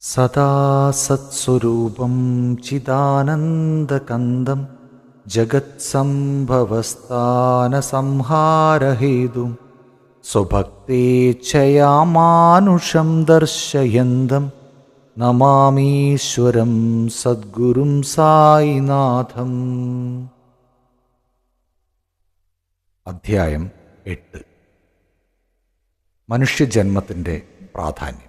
സദാ സത്സ്വരൂപം ചിദാനന്ദകന്ദം ജഗത്സംഭവസ്ഥാനസംഹാരഹേതും സ്വഭക്തേച്ഛയാമാനുഷം ദർശയന്തം നമാമീശ്വരം സദ്ഗുരും സായിനാഥം. അധ്യായം 8. മനുഷ്യജന്മത്തിൻ്റെ പ്രാധാന്യം.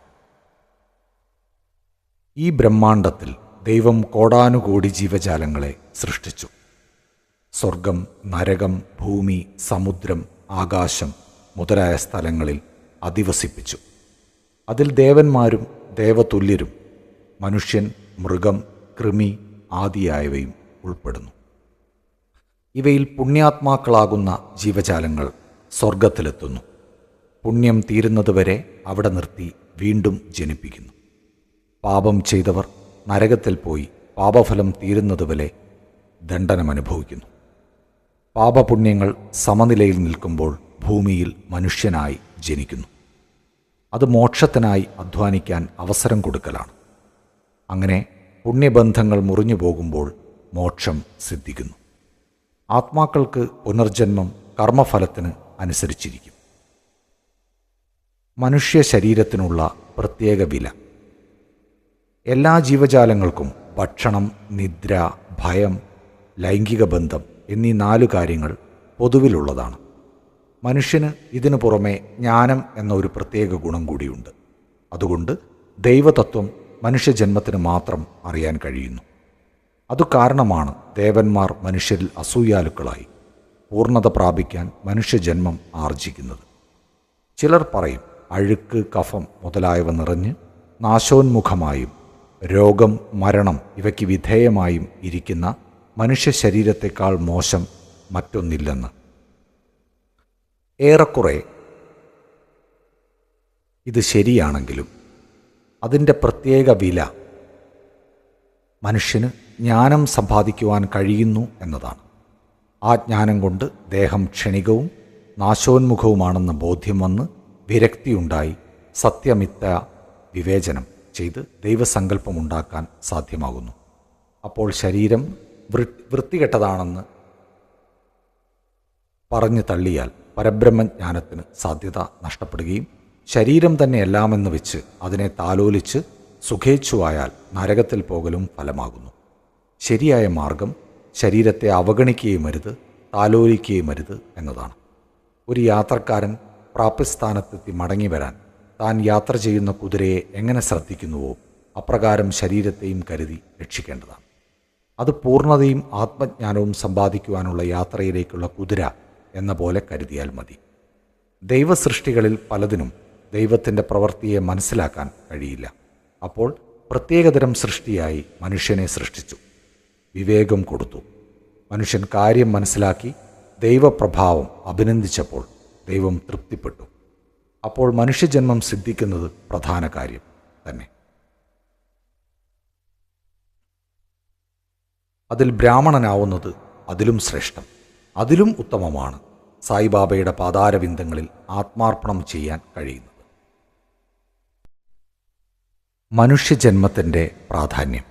ഈ ബ്രഹ്മാണ്ഡത്തിൽ ദൈവം കോടാനുകോടി ജീവജാലങ്ങളെ സൃഷ്ടിച്ചു. സ്വർഗം, നരകം, ഭൂമി, സമുദ്രം, ആകാശം മുതലായ സ്ഥലങ്ങളിൽ അധിവസിപ്പിച്ചു. അതിൽ ദേവന്മാരും ദേവതുല്യരും മനുഷ്യൻ, മൃഗം, കൃമി ആദിയായവയും ഉൾപ്പെടുന്നു. ഇവയിൽ പുണ്യാത്മാക്കളാകുന്ന ജീവജാലങ്ങൾ സ്വർഗത്തിലെത്തുന്നു. പുണ്യം തീരുന്നതുവരെ അവിടെ നിർത്തി വീണ്ടും ജനിപ്പിക്കുന്നു. പാപം ചെയ്തവർ നരകത്തിൽ പോയി പാപഫലം തീരുന്നതുവരെ ദണ്ഡനമനുഭവിക്കുന്നു. പാപപുണ്യങ്ങൾ സമനിലയിൽ നിൽക്കുമ്പോൾ ഭൂമിയിൽ മനുഷ്യനായി ജനിക്കുന്നു. അത് മോക്ഷത്തിനായി അധ്വാനിക്കാൻ അവസരം കൊടുക്കലാണ്. അങ്ങനെ പുണ്യബന്ധങ്ങൾ മുറിഞ്ഞു പോകുമ്പോൾ മോക്ഷം സിദ്ധിക്കുന്നു. ആത്മാക്കൾക്ക് പുനർജന്മം കർമ്മഫലത്തിന് അനുസരിച്ചിരിക്കും. മനുഷ്യ ശരീരത്തിനുള്ള പ്രത്യേക വില. എല്ലാ ജീവജാലങ്ങൾക്കും ഭക്ഷണം, നിദ്ര, ഭയം, ലൈംഗിക ബന്ധം എന്നീ 4 കാര്യങ്ങൾ പൊതുവിലുള്ളതാണ്. മനുഷ്യന് ഇതിനു പുറമെ ജ്ഞാനം എന്ന ഒരു പ്രത്യേക ഗുണം കൂടിയുണ്ട്. അതുകൊണ്ട് ദൈവതത്വം മനുഷ്യജന്മത്തിന് മാത്രം അറിയാൻ കഴിയുന്നു. അതുകാരണമാണ് ദേവന്മാർ മനുഷ്യരിൽ അസൂയാലുക്കളായി പൂർണ്ണത പ്രാപിക്കാൻ മനുഷ്യജന്മം ആർജിക്കുന്നത്. ചിലർ പറയും, അഴുക്ക്, കഫം മുതലായവ നിറഞ്ഞ് നാശോന്മുഖമായും രോഗം, മരണം ഇവയ്ക്ക് വിധേയമായും ഇരിക്കുന്ന മനുഷ്യ ശരീരത്തെക്കാൾ മോശം മറ്റൊന്നില്ലെന്ന്. ഏറെക്കുറെ ഇത് ശരിയാണെങ്കിലും അതിൻ്റെ പ്രത്യേക വില മനുഷ്യന് ജ്ഞാനം സമ്പാദിക്കുവാൻ കഴിയുന്നു എന്നതാണ്. ആ ജ്ഞാനം കൊണ്ട് ദേഹം ക്ഷണികവും നാശോന്മുഖവുമാണെന്ന ബോധ്യം വന്ന് വിരക്തിയുണ്ടായി സത്യമിത്ത വിവേചനം ചെയ്ത് ദൈവസങ്കല്പമുണ്ടാക്കാൻ സാധ്യമാകുന്നു. അപ്പോൾ ശരീരം വൃത്തികെട്ടതാണെന്ന് പറഞ്ഞു തള്ളിയാൽ പരബ്രഹ്മജ്ഞാനത്തിന് സാധ്യത നഷ്ടപ്പെടുകയും ശരീരം തന്നെ എല്ലാമെന്ന് വെച്ച് അതിനെ താലോലിച്ച് സുഖേച്ഛുവായാൽ നരകത്തിൽ പോകലും ഫലമാകുന്നു. ശരിയായ മാർഗം ശരീരത്തെ അവഗണിക്കുകയും അരുത്, താലോലിക്കുകയും അരുത് എന്നതാണ്. ഒരു യാത്രക്കാരൻ പ്രാപ്യസ്ഥാനത്തെത്തി മടങ്ങി വരാൻ താൻ യാത്ര ചെയ്യുന്ന കുതിരയെ എങ്ങനെ ശ്രദ്ധിക്കുന്നുവോ അപ്രകാരം ശരീരത്തെയും കരുതി രക്ഷിക്കേണ്ടതാണ്. അത് പൂർണ്ണതയും ആത്മജ്ഞാനവും സമ്പാദിക്കുവാനുള്ള യാത്രയിലേക്കുള്ള കുതിര എന്ന പോലെ കരുതിയാൽ മതി. ദൈവസൃഷ്ടികളിൽ പലതിനും ദൈവത്തിൻ്റെ പ്രവൃത്തിയെ മനസ്സിലാക്കാൻ കഴിയില്ല. അപ്പോൾ പ്രത്യേകതരം സൃഷ്ടിയായി മനുഷ്യനെ സൃഷ്ടിച്ചു, വിവേകം കൊടുത്തു. മനുഷ്യൻ കാര്യം മനസ്സിലാക്കി ദൈവപ്രഭാവം അഭിനന്ദിച്ചപ്പോൾ ദൈവം തൃപ്തിപ്പെട്ടു. അപ്പോൾ മനുഷ്യജന്മം സിദ്ധിക്കുന്നത് പ്രധാന കാര്യം തന്നെ. അതിൽ ബ്രാഹ്മണനാവുന്നത് അതിലും ശ്രേഷ്ഠം, അതിലും ഉത്തമമാണ് സായിബാബയുടെ പാതാരവിന്ദങ്ങളിൽ ആത്മാർപ്പണം ചെയ്യാൻ കഴിയുന്നത്. മനുഷ്യജന്മത്തിൻ്റെ പ്രാധാന്യം.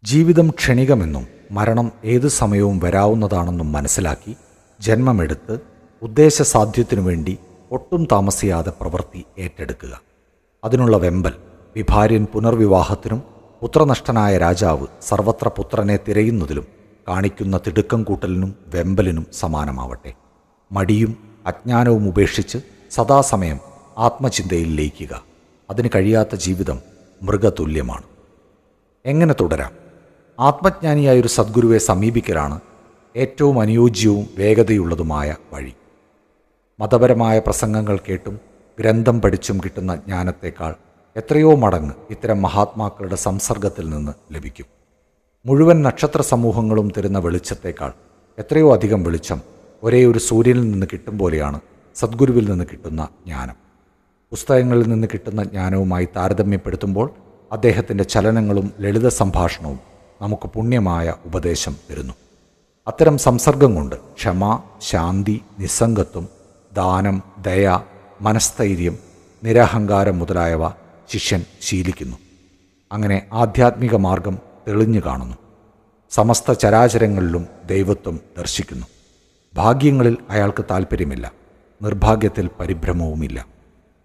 ജീവിതം ക്ഷണികമെന്നും മരണം ഏതു സമയവും വരാവുന്നതാണെന്നും മനസ്സിലാക്കി ജന്മമെടുത്ത് ഉദ്ദേശസാധ്യത്തിനു വേണ്ടി ഒട്ടും താമസിയാതെ പ്രവൃത്തി ഏറ്റെടുക്കുക. അതിനുള്ള വെമ്പൽ വിഭാര്യൻ പുനർവിവാഹത്തിനും പുത്രനഷ്ടനായ രാജാവ് സർവത്ര പുത്രനെ തിരയുന്നതിലും കാണിക്കുന്ന തിടുക്കം കൂട്ടലിനും വെമ്പലിനും സമാനമാവട്ടെ. മടിയും അജ്ഞാനവും ഉപേക്ഷിച്ച് സദാസമയം ആത്മചിന്തയിൽ ലയിക്കുക. അതിന് കഴിയാത്ത ജീവിതം മൃഗതുല്യമാണ്. എങ്ങനെ തുടരാം? ആത്മജ്ഞാനിയായൊരു സദ്ഗുരുവെ സമീപിക്കലാണ് ഏറ്റവും അനുയോജ്യവും വേഗതയുള്ളതുമായ വഴി. മതപരമായ പ്രസംഗങ്ങൾ കേട്ടും ഗ്രന്ഥം പഠിച്ചും കിട്ടുന്ന ജ്ഞാനത്തേക്കാൾ എത്രയോ മടങ്ങ് ഇത്തരം മഹാത്മാക്കളുടെ സംസർഗത്തിൽ നിന്ന് ലഭിക്കും. മുഴുവൻ നക്ഷത്ര സമൂഹങ്ങളും തരുന്ന വെളിച്ചത്തേക്കാൾ എത്രയോ അധികം വെളിച്ചം ഒരേ ഒരു സൂര്യനിൽ നിന്ന് കിട്ടും പോലെയാണ് സദ്ഗുരുവിൽ നിന്ന് കിട്ടുന്ന ജ്ഞാനം. പുസ്തകങ്ങളിൽ നിന്ന് കിട്ടുന്ന ജ്ഞാനവുമായി താരതമ്യപ്പെടുത്തുമ്പോൾ അദ്ദേഹത്തിൻ്റെ ചലനങ്ങളും ലളിത സംഭാഷണവും നമുക്ക് പുണ്യമായ ഉപദേശം തരുന്നു. അത്തരം സംസർഗം കൊണ്ട് ക്ഷമ, ശാന്തി, നിസ്സംഗത്വം, ദാനം, ദയ, മനസ്ഥൈര്യം, നിരഹങ്കാരം മുതലായവ ശിഷ്യൻ ശീലിക്കുന്നു. അങ്ങനെ ആധ്യാത്മിക മാർഗം തെളിഞ്ഞു കാണുന്നു. സമസ്ത ചരാചരങ്ങളിലും ദൈവത്വം ദർശിക്കുന്നു. ഭാഗ്യങ്ങളിൽ അയാൾക്ക് താൽപ്പര്യമില്ല, നിർഭാഗ്യത്തിൽ പരിഭ്രമവുമില്ല.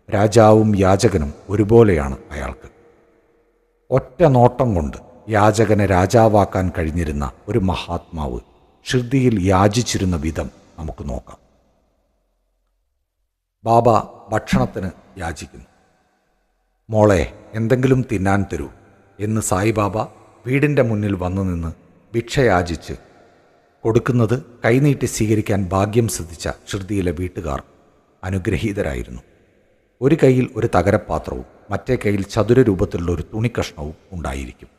രാജാവും യാചകനും ഒരുപോലെയാണ് അയാൾക്ക്. ഒറ്റ നോട്ടം കൊണ്ട് യാചകനെ രാജാവാക്കാൻ കഴിഞ്ഞിരുന്ന ഒരു മഹാത്മാവ് ഷിർദിയിൽ യാചിച്ചിരുന്ന വിധം നമുക്ക് നോക്കാം. ബാബ ഭക്ഷണത്തിന് യാചിക്കുന്നു. മോളെ, എന്തെങ്കിലും തിന്നാൻ തരൂ എന്ന് സായിബാബ വീടിൻ്റെ മുന്നിൽ വന്നു നിന്ന് ഭിക്ഷയാചിച്ച് കൊടുക്കുന്നത് കൈനീട്ടി സ്വീകരിക്കാൻ ഭാഗ്യം സിദ്ധിച്ച ഷിർദിയിലെ വീട്ടുകാർ അനുഗ്രഹീതരായിരുന്നു. ഒരു കൈയിൽ ഒരു തകരപ്പാത്രവും മറ്റേ കൈയിൽ ചതുരരൂപത്തിലുള്ള ഒരു തുണിക്കഷ്ണവും ഉണ്ടായിരിക്കും.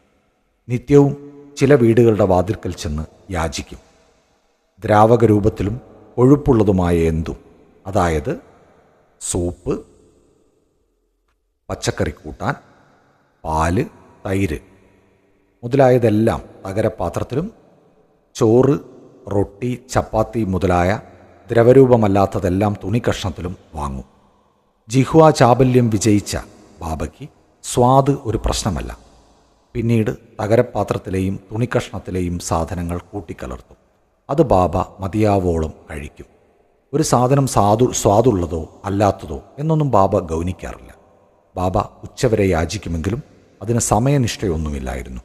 നിത്യവും ചില വീടുകളുടെ വാതിൽക്കൽ ചെന്ന് യാചിക്കും. ദ്രാവക രൂപത്തിലും കൊഴുപ്പുള്ളതുമായ എന്തും, അതായത് സൂപ്പ്, പച്ചക്കറി കൂട്ടാൻ, പാല്, തൈര് മുതലായതെല്ലാം തകരപാത്രത്തിലും, ചോറ്, റൊട്ടി, ചപ്പാത്തി മുതലായ ദ്രവരൂപമല്ലാത്തതെല്ലാം തുണിക്കഷ്ണത്തിലും വാങ്ങും. ജിഹ്വാ ചാബല്യം വിജയിച്ച ബാബയ്ക്ക് സ്വാദ് ഒരു പ്രശ്നമല്ല. പിന്നീട് തകരപാത്രത്തിലെയും തുണിക്കഷ്ണത്തിലെയും സാധനങ്ങൾ കൂട്ടിക്കലർത്തും. അത് ബാബ മതിയാവോളം കഴിക്കും. ഒരു സാധനം സ്വാദുള്ളതോ അല്ലാത്തതോ എന്നൊന്നും ബാബ ഗൗനിക്കാറില്ല. ബാബ ഉച്ചവരെ യാചിക്കുമെങ്കിലും അതിന് സമയനിഷ്ഠയൊന്നുമില്ലായിരുന്നു.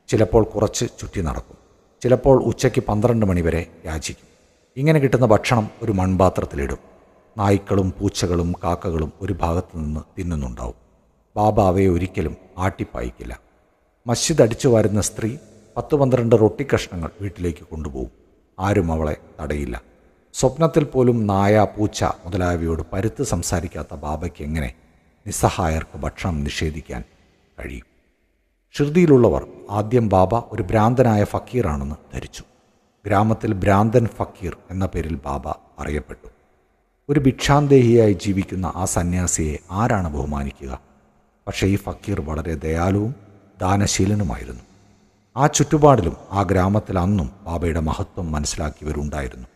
ചിലപ്പോൾ കുറച്ച് ചുറ്റി നടക്കും, ചിലപ്പോൾ ഉച്ചയ്ക്ക് 12 മണിവരെ യാചിക്കും. ഇങ്ങനെ കിട്ടുന്ന ഭക്ഷണം ഒരു മൺപാത്രത്തിലിടും. നായ്ക്കളും പൂച്ചകളും കാക്കകളും ഒരു ഭാഗത്തു നിന്ന് തിന്നുന്നുണ്ടാവും. ബാബ അവയെ ഒരിക്കലും ആട്ടിപ്പായിക്കില്ല. മസ്ജിദ് അടിച്ചു വാരുന്ന സ്ത്രീ 10-12 റൊട്ടി കഷ്ണങ്ങൾ വീട്ടിലേക്ക് കൊണ്ടുപോകും. ആരും അവളെ തടയില്ല. സ്വപ്നത്തിൽ പോലും നായ, പൂച്ച മുതലായവയോട് പരുത്ത് സംസാരിക്കാത്ത ബാബയ്ക്ക് എങ്ങനെ നിസ്സഹായർക്ക് ഭക്ഷണം നിഷേധിക്കാൻ കഴിയും? ഷിർദിയിലുള്ളവർ ആദ്യം ബാബ ഒരു ഭ്രാന്തനായ ഫക്കീറാണെന്ന് ധരിച്ചു. ഗ്രാമത്തിൽ ഭ്രാന്തൻ ഫക്കീർ എന്ന പേരിൽ ബാബ അറിയപ്പെട്ടു. ഒരു ഭിക്ഷാന്തേഹിയായി ജീവിക്കുന്ന ആ സന്യാസിയെ ആരാണ് ബഹുമാനിക്കുക? പക്ഷേ ഈ ഫക്കീർ വളരെ ദയാലുവും ദാനശീലനുമായിരുന്നു. ആ ചുറ്റുപാടിലും ആ ഗ്രാമത്തിൽ അന്നും ബാബയുടെ മഹത്വം മനസ്സിലാക്കിയവരുണ്ടായിരുന്നു.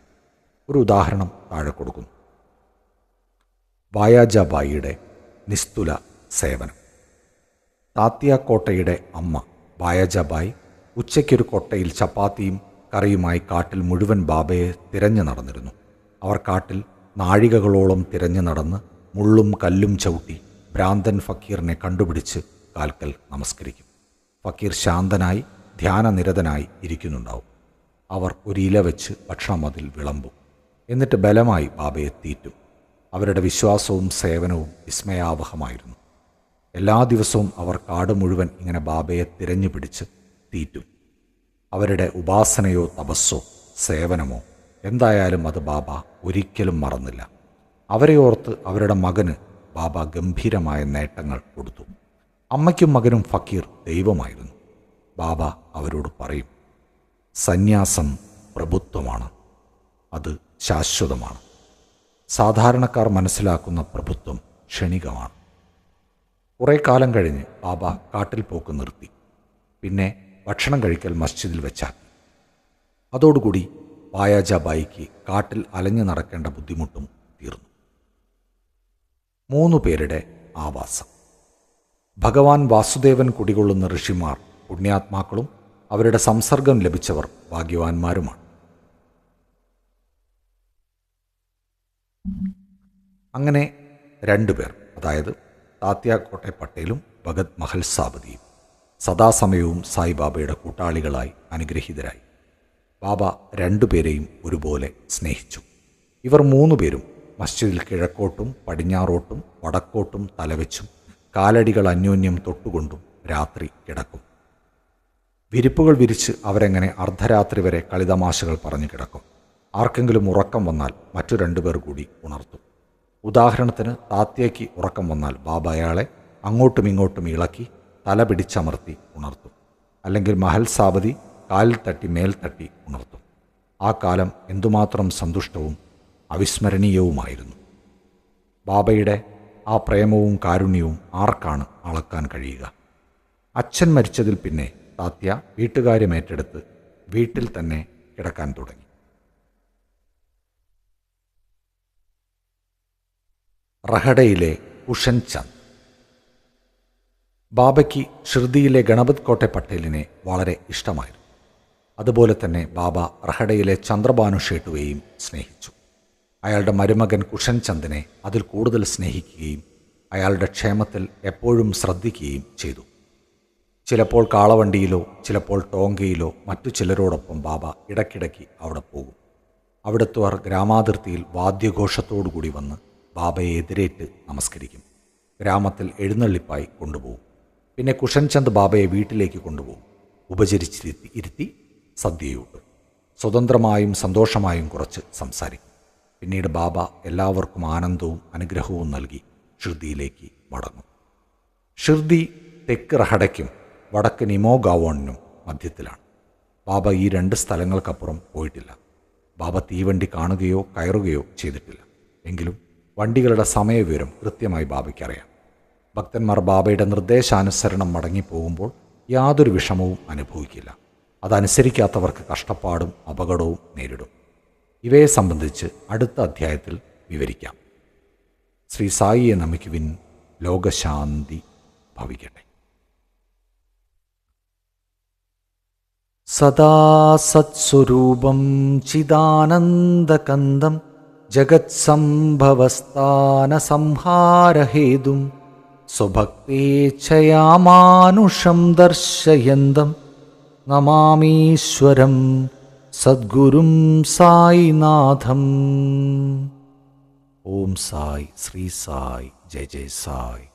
ഒരു ഉദാഹരണം താഴെ കൊടുക്കുന്നു. ബായാജാബായിയുടെ നിസ്തുല സേവനം. താത്യാക്കോട്ടയുടെ അമ്മ ബായാജാബായി ഉച്ചയ്ക്കൊരു കൊട്ടയിൽ ചപ്പാത്തിയും കറിയുമായി കാട്ടിൽ മുഴുവൻ ബാബയെ തിരഞ്ഞു നടന്നിരുന്നു. അവർ കാട്ടിൽ നാഴികകളോളം തിരഞ്ഞു നടന്ന് മുള്ളും കല്ലും ചവിട്ടി ഭ്രാന്തൻ ഫക്കീറിനെ കണ്ടുപിടിച്ച് കാൽക്കൽ നമസ്കരിക്കും. ഫക്കീർ ശാന്തനായി ധ്യാനനിരതനായി ഇരിക്കുന്നുണ്ടാവും. അവർ ഒരു ഇല വെച്ച് ഭക്ഷണം അതിൽ വിളമ്പും. എന്നിട്ട് ബലമായി ബാബയെ തീറ്റും. അവരുടെ വിശ്വാസവും സേവനവും വിസ്മയാവഹമായിരുന്നു. എല്ലാ ദിവസവും അവർ കാട് മുഴുവൻ ഇങ്ങനെ ബാബയെ തിരഞ്ഞു പിടിച്ച് തീറ്റും. അവരുടെ ഉപാസനയോ തപസ്സോ സേവനമോ എന്തായാലും അത് ബാബ ഒരിക്കലും മറന്നില്ല. അവരെ ഓർത്ത് അവരുടെ മകന് ബാബ ഗംഭീരമായ നേട്ടങ്ങൾ കൊടുത്തു. അമ്മയ്ക്കും മകനും ഫക്കീർ ദൈവമായിരുന്നു. ബാബ അവരോട് പറയും, സന്യാസം പ്രഭുത്വമാണ്, അത് ശാശ്വതമാണ്. സാധാരണക്കാർ മനസ്സിലാക്കുന്ന പ്രഭുത്വം ക്ഷണികമാണ്. കുറേ കാലം കഴിഞ്ഞ് ബാബ കാട്ടിൽ പോക്ക് നിർത്തി. പിന്നെ ഭക്ഷണം കഴിക്കൽ മസ്ജിദിൽ വെച്ചാക്കി. അതോടുകൂടി ബായാജാബായിക്ക് കാട്ടിൽ അലഞ്ഞു നടക്കേണ്ട ബുദ്ധിമുട്ടും തീർന്നു. 3 പേരുടെ ആവാസം. ഭഗവാൻ വാസുദേവൻ കുടികൊള്ളുന്ന ഋഷിമാർ പുണ്യാത്മാക്കളും അവരുടെ സംസർഗം ലഭിച്ചവർ ഭാഗ്യവാന്മാരുമാണ്. അങ്ങനെ 2 പേർ, അതായത് താത്യാക്കോട്ടെ പട്ടേലും ഭഗത് മഹൽസാബദിയും സദാസമയവും സായിബാബയുടെ കൂട്ടാളികളായി അനുഗ്രഹീതരായി. ബാബ 2 പേരെയും ഒരുപോലെ സ്നേഹിച്ചു. ഇവർ 3 പേരും മസ്ജിദിൽ കിഴക്കോട്ടും പടിഞ്ഞാറോട്ടും വടക്കോട്ടും തലവെച്ചും കാലടികൾ അന്യോന്യം തൊട്ടുകൊണ്ടും രാത്രി കിടക്കും. വിരിപ്പുകൾ വിരിച്ച് അവരെങ്ങനെ അർദ്ധരാത്രി വരെ കളിതമാശകൾ പറഞ്ഞു കിടക്കും. ആർക്കെങ്കിലും ഉറക്കം വന്നാൽ മറ്റു 2 പേർ കൂടി ഉണർത്തും. ഉദാഹരണത്തിന് താത്യയ്ക്ക് ഉറക്കം വന്നാൽ ബാബ അയാളെ അങ്ങോട്ടും ഇങ്ങോട്ടും ഇളക്കി തല പിടിച്ചമർത്തി ഉണർത്തും. അല്ലെങ്കിൽ മഹൽസാബദി കാലിൽ തട്ടി മേൽ തട്ടി ഉണർത്തും. ആ കാലം എന്തുമാത്രം സന്തുഷ്ടവും അവിസ്മരണീയവുമായിരുന്നു. ബാബയുടെ ആ പ്രേമവും കാരുണ്യവും ആർക്കാണ് അളക്കാൻ കഴിയുക? അച്ഛൻ മരിച്ചതിൽ പിന്നെ താത്യ വീട്ടുകാര്യം ഏറ്റെടുത്ത് വീട്ടിൽ തന്നെ കിടക്കാൻ തുടങ്ങി. റഹഡയിലെ കുഷൻ ചന്ദ്. ബാബയ്ക്ക് ഷിർദിയിലെ ഗണപത് കോട്ടെ പട്ടേലിനെ വളരെ ഇഷ്ടമായിരുന്നു. അതുപോലെ തന്നെ ബാബ റഹഡയിലെ ചന്ദ്രബാനു ഷേട്ടുവേയും സ്നേഹിച്ചു. അയാളുടെ മരുമകൻ കുഷൻ ചന്ദിനെ അതിൽ കൂടുതൽ സ്നേഹിക്കുകയും അയാളുടെ ക്ഷേമത്തിൽ എപ്പോഴും ശ്രദ്ധിക്കുകയും ചെയ്തു. ചിലപ്പോൾ കാളവണ്ടിയിലോ ചിലപ്പോൾ ടോങ്കയിലോ മറ്റു ചിലരോടൊപ്പം ബാബ ഇടയ്ക്കിടയ്ക്ക് അവിടെ പോകും. അവിടുത്തുവർ ഗ്രാമാതിർത്തിയിൽ വാദ്യഘോഷത്തോടുകൂടി വന്ന് ബാബയെ എതിരേറ്റ് നമസ്കരിക്കും. ഗ്രാമത്തിൽ എഴുന്നള്ളിപ്പായി കൊണ്ടുപോകും. പിന്നെ കുഷൻചന്ദ് ബാബയെ വീട്ടിലേക്ക് കൊണ്ടുപോകും. ഉപചരിച്ചിരുത്തി സദ്യയൂട്ടും. സ്വതന്ത്രമായും സന്തോഷമായും കുറച്ച് സംസാരിക്കും. പിന്നീട് ബാബ എല്ലാവർക്കും ആനന്ദവും അനുഗ്രഹവും നൽകി ഷിർദിയിലേക്ക് മടങ്ങും. ഷിർദി തെക്ക് റഹഡയ്ക്കും വടക്ക് നിമോഗാവോണിനും മധ്യത്തിലാണ്. ബാബ ഈ 2 സ്ഥലങ്ങൾക്കപ്പുറം പോയിട്ടില്ല. ബാബ തീവണ്ടി കാണുകയോ കയറുകയോ ചെയ്തിട്ടില്ല. എങ്കിലും വണ്ടികളുടെ സമയവിവരം കൃത്യമായി ബാബയ്ക്കറിയാം. ഭക്തന്മാർ ബാബയുടെ നിർദ്ദേശാനുസരണം മടങ്ങിപ്പോകുമ്പോൾ യാതൊരു വിഷമവും അനുഭവിക്കില്ല. അതനുസരിക്കാത്തവർക്ക് കഷ്ടപ്പാടും അപകടവും നേരിടും. ഇവയെ സംബന്ധിച്ച് അടുത്ത അധ്യായത്തിൽ വിവരിക്കാം. ശ്രീ സായിയെ നമിക്കുവിൻ. ലോകശാന്തി ഭവിക്കട്ടെ. സദാ സത്സ്വരൂപം ചിദാനന്ദകന്ദം ജഗത്സംഭവസ്ഥാനസംഹാരഹേതും സ്വഭക്തേച്ഛയാമാനുഷം ദർശയന്തം നമാമീശ്വരം സദ്ഗുരും സായിനാഥം. ഓം സായ്, ശ്രീ സായ്, ജയ ജയ സായ്.